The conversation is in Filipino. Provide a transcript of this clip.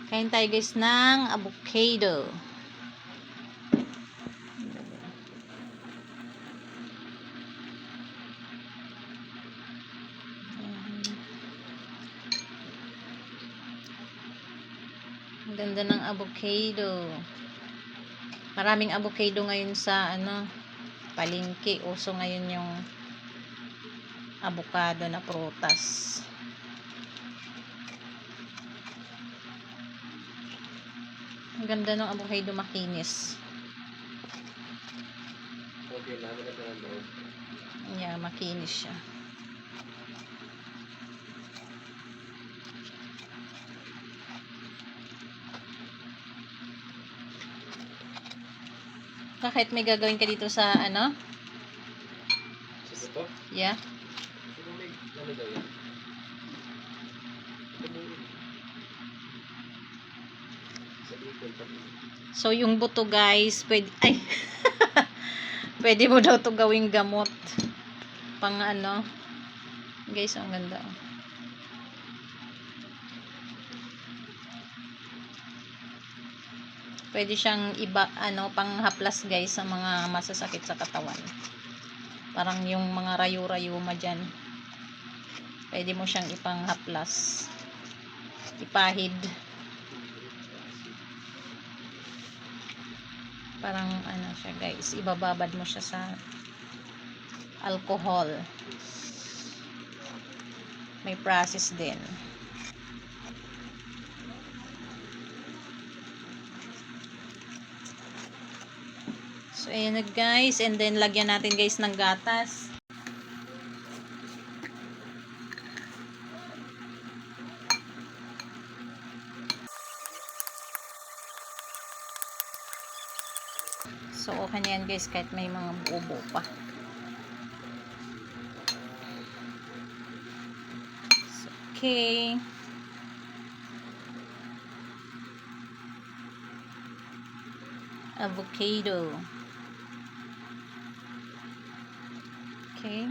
Kain tayo guys ng avocado. Ang ganda ng avocado. Maraming avocado ngayon sa palengke. Uso ngayon yung avocado na prutas. Ang ganda ng avocado, makinis. Yeah, makinis siya. Kahit may gagawin ka dito sa Yeah. So yung buto guys, pwede pwede mo daw to gawing gamot. Pang Guys, ang ganda. Pwede siyang panghaplas guys sa mga masasakit sa katawan. Parang yung mga rayo-rayuma dyan. Pwede mo siyang ipanghaplas. Ipahid. Parang siya guys. Ibababad mo siya sa alcohol. May process din. So, ayan na guys. And then, lagyan natin guys ng gatas. So, okay na yan guys. Kahit may mga buo-buo pa. So, okay. Avocado. Okay.